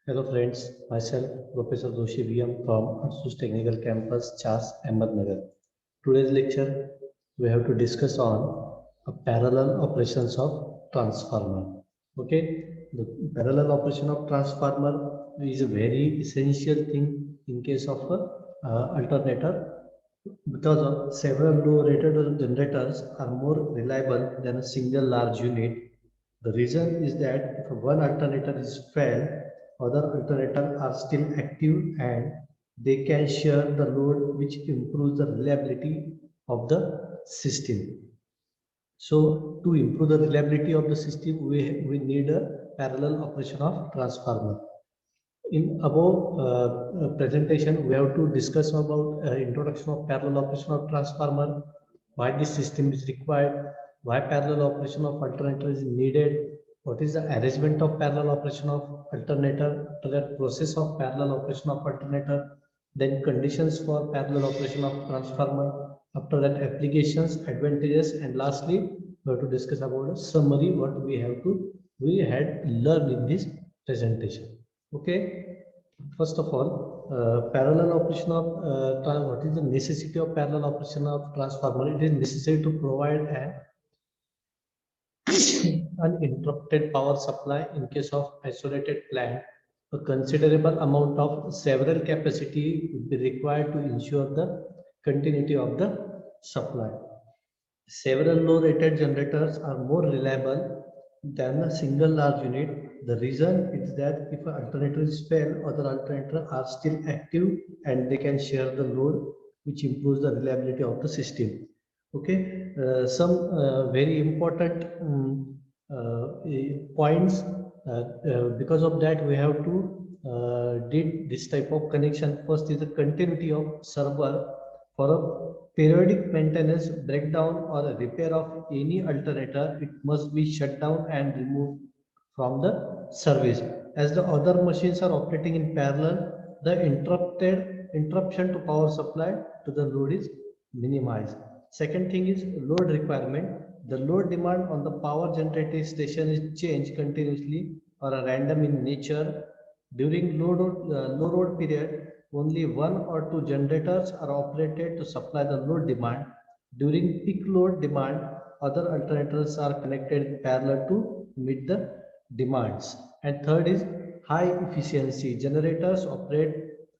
Hello friends, myself Professor Doshi VM from ASUS Technical Campus, Chas, Ahmednagar. Today's lecture we have to discuss on a parallel operations of transformer. Okay, the parallel operation of transformer is a very essential thing in case of a alternator because of several low rated generators are more reliable than a single large unit. The reason is that if one alternator is failed, other alternators are still active and they can share the load, which improves the reliability of the system. So to improve the reliability of the system, we need a parallel operation of transformer. In above presentation, we have to discuss about introduction of parallel operation of transformer, why this system is required, why parallel operation of alternator is needed, what is the arrangement of parallel operation of alternator, after that process of parallel operation of alternator, then conditions for parallel operation of transformer, after that applications, advantages, and lastly, we have to discuss about a summary what we had learned in this presentation. Okay, first of all, parallel operation of what is the necessity of parallel operation of transformer? It is necessary to provide an uninterrupted power supply in case of isolated plant. A considerable amount of several capacity would be required to ensure the continuity of the supply. Several low-rated generators are more reliable than a single large unit. The reason is that if an alternator is failed, other alternators are still active and they can share the load, which improves the reliability of the system. Okay, some very important points. Because of that, we have to did this type of connection. First is the continuity of server for a periodic maintenance, breakdown, or a repair of any alternator. It must be shut down and removed from the service. As the other machines are operating in parallel, the interruption to power supply to the load is minimized. Second thing is load requirement. The load demand on the power generating station is changed continuously or a random in nature. During low load period, only one or two generators are operated to supply the load demand. During peak load demand, other alternators are connected in parallel to meet the demands. And third is high efficiency. Generators operate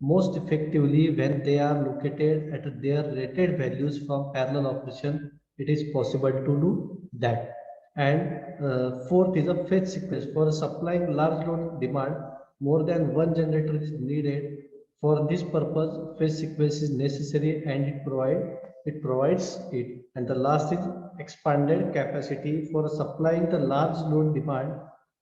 most effectively when they are located at their rated values. From parallel operation, it is possible to do that. And fourth is a phase sequence. For supplying large load demand, more than one generator is needed. For this purpose, phase sequence is necessary and it provides it. And the last is expanded capacity. For supplying the large load demand,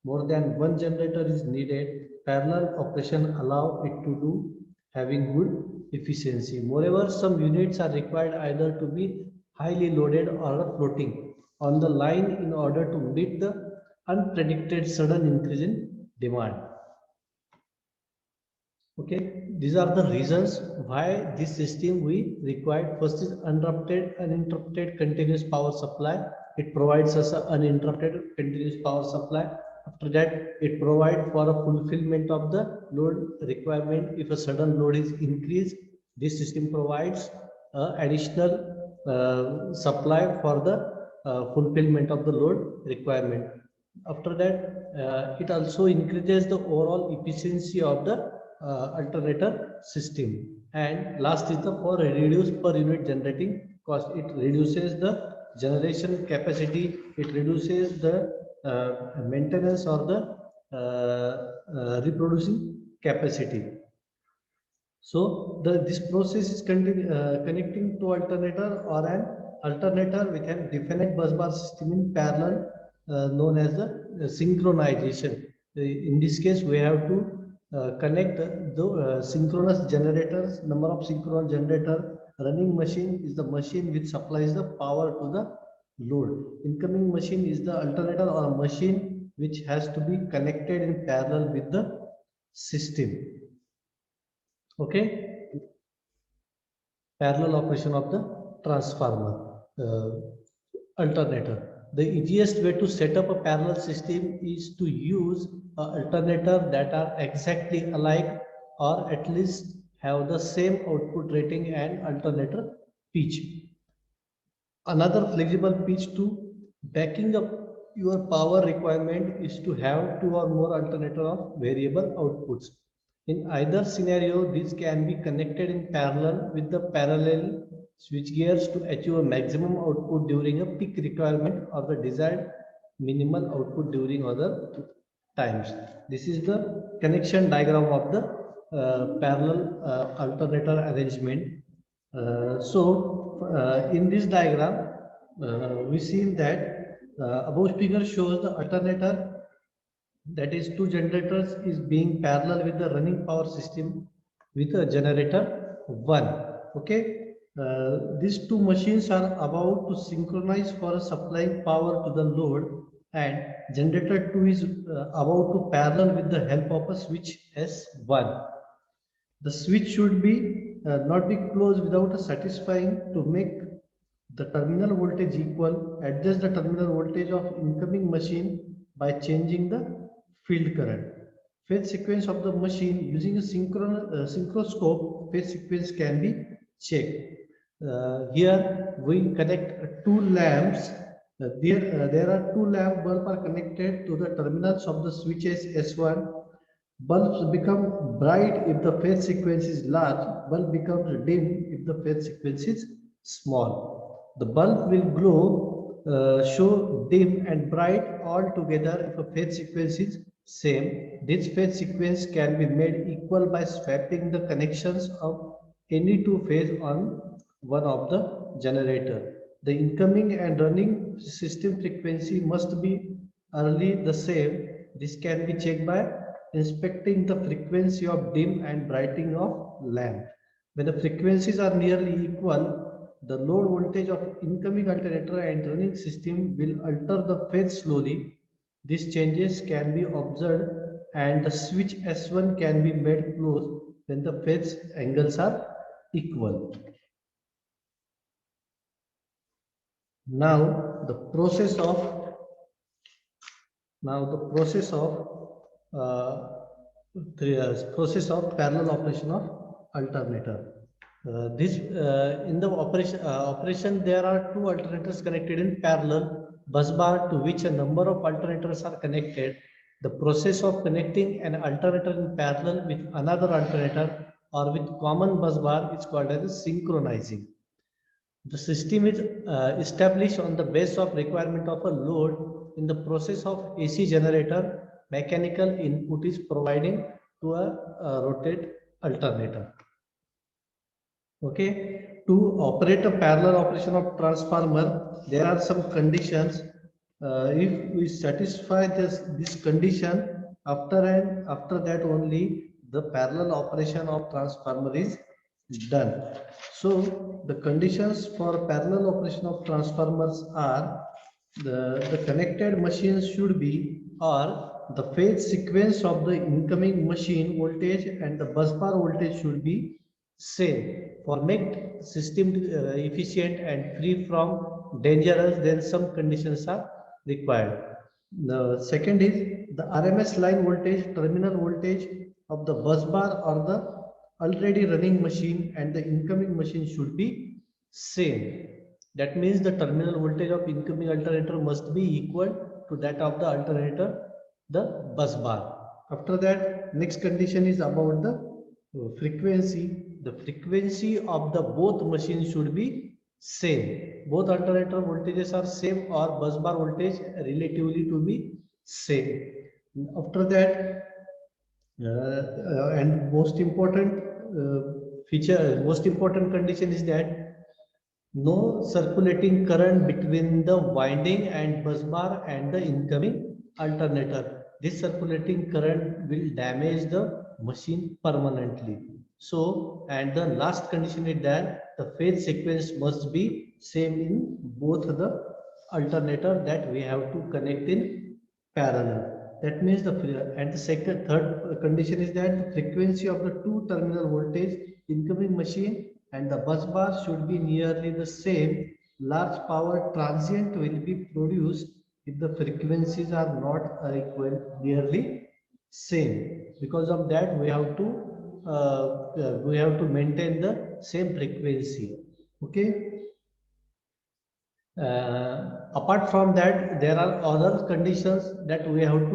more than one generator is needed. Parallel operation allow it to do having good efficiency. Moreover, some units are required either to be highly loaded or floating on the line in order to meet the unpredicted sudden increase in demand. Okay, these are the reasons why this system we required. First is uninterrupted continuous power supply. It provides us an uninterrupted continuous power supply. After that, it provides for a fulfillment of the load requirement. If a sudden load is increased, this system provides additional supply for the fulfillment of the load requirement. After that, it also increases the overall efficiency of the alternator system. And last is the for reduced per unit generating cost. It reduces the generation capacity. It reduces the maintenance or the reproducing capacity. So this process is connecting to alternator or an alternator with a definite busbar system in parallel, known as the synchronization. In this case, we have to connect the synchronous generators. Number of synchronous generator. Running machine is the machine which supplies the power to the load. Incoming machine is the alternator or a machine which has to be connected in parallel with the system. Okay, parallel operation of the transformer alternator. the easiest way to set up a parallel system is to use an alternator that are exactly alike or at least have the same output rating and alternator pitch. Another flexible pitch to backing up your power requirement is to have two or more alternator of variable outputs. In either scenario, these can be connected in parallel with the parallel switch gears to achieve a maximum output during a peak requirement or the desired minimal output during other times. This is the connection diagram of the parallel alternator arrangement. In this diagram, we see that above figure shows the alternator, that is two generators is being parallel with the running power system with a generator 1. Okay, these two machines are about to synchronize for supplying power to the load, and generator 2 is about to parallel with the help of a switch S1. The switch should be not be closed without a satisfying to make the terminal voltage equal. Adjust the terminal voltage of incoming machine by changing the field current. Phase sequence of the machine using a synchroscope, phase sequence can be checked. Here we connect two lamps. There are two lamp bulbs are connected to the terminals of the switches S1. Bulbs become bright if the phase sequence is large. Bulb becomes dim if the phase sequence is small. The bulb will glow, show dim and bright all together if a phase sequence is same. This phase sequence can be made equal by swapping the connections of any two phase on one of the generator. The incoming and running system frequency must be early the same. This can be checked by inspecting the frequency of dim and brightening of lamp. When the frequencies are nearly equal, the load voltage of incoming alternator and running system will alter the phase slowly. These changes can be observed and the switch S1 can be made close when the phase angles are equal. Now the process of parallel operation of alternator. In the operation there are two alternators connected in parallel bus bar to which a number of alternators are connected. The process of connecting an alternator in parallel with another alternator or with common bus bar is called as synchronizing. The system is established on the base of requirement of a load. In the process of AC generator, mechanical input is providing to a rotate alternator. Okay, to operate a parallel operation of transformer, there are some conditions. If we satisfy this condition, after that only the parallel operation of transformer is done. So the conditions for parallel operation of transformers are the connected machines should be, or the phase sequence of the incoming machine voltage and the busbar voltage should be same. For make system efficient and free from dangerous, then some conditions are required. The second is the RMS line voltage, terminal voltage of the bus bar or the already running machine and the incoming machine should be same. That means the terminal voltage of incoming alternator must be equal to that of the alternator, the bus bar. After that, next condition is about the frequency. The frequency of the both machines should be same. Both alternator voltages are same or bus bar voltage relatively to be same. After that, and most important most important condition is that no circulating current between the winding and bus bar and the incoming alternator. This circulating current will damage the machine permanently. So, and the last condition is that the phase sequence must be same in both the alternator that we have to connect in parallel. That means third condition is that the frequency of the two terminal voltage incoming machine and the bus bar should be nearly the same large power transient will be produced if the frequencies are not equal, nearly same. Because of that, we have to maintain the same frequency. Okay. Apart from that, there are other conditions that we have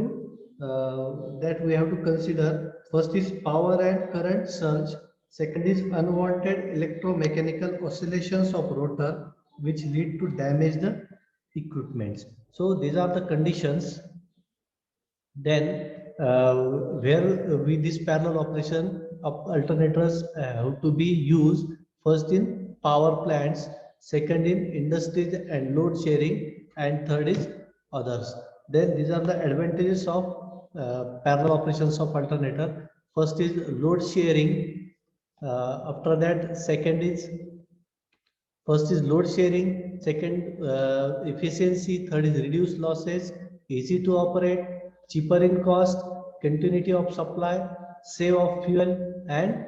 to consider. First is power and current surge. Second is unwanted electromechanical oscillations of rotor, which lead to damage the equipments. So these are the conditions. Then, where with this parallel operation of alternators have to be used, first in power plants, second in industries and load sharing, and third is others. Then these are the advantages of parallel operations of alternator. First is load sharing. After that, first is load sharing, second efficiency, third is reduced losses, easy to operate, cheaper in cost, continuity of supply, save of fuel, and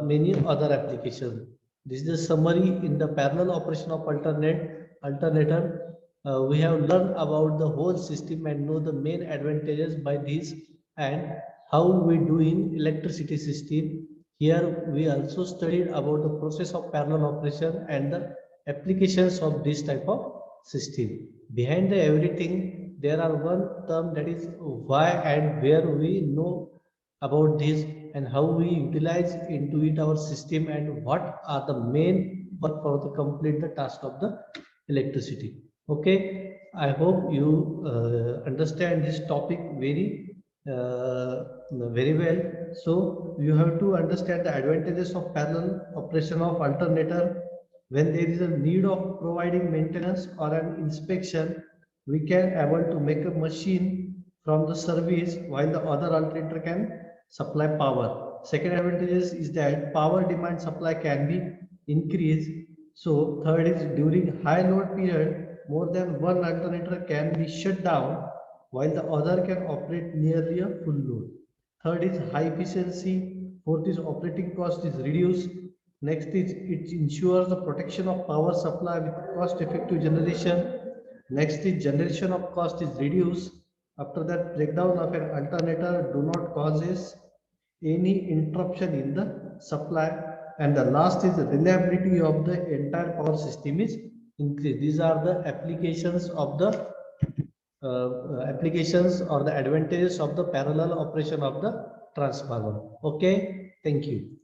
many other applications. This is the summary in the parallel operation of alternator. We have learned about the whole system and know the main advantages by this and how we do in electricity system. Here we also studied about the process of parallel operation and the applications of this type of system. Behind everything, there are one term, that is why and where. We know about this and how we utilize into it our system and what are the main work for the complete the task of the electricity. Okay, I hope you understand this topic very well. So you have to understand the advantages of parallel operation of alternator. When there is a need of providing maintenance or an inspection, we can able to make a machine from the service while the other alternator can supply power. Second advantage is that power demand supply can be increased. So third is during high load period, more than one alternator can be shut down while the other can operate nearly a full load. Third is high efficiency. Fourth is operating cost is reduced. Next is it ensures the protection of power supply with cost effective generation. Next is generation of cost is reduced. After that, breakdown of an alternator do not causes any interruption in the supply. And the last is the reliability of the entire power system is increased. These are the applications or the advantages of the parallel operation of the transformer. Okay, thank you.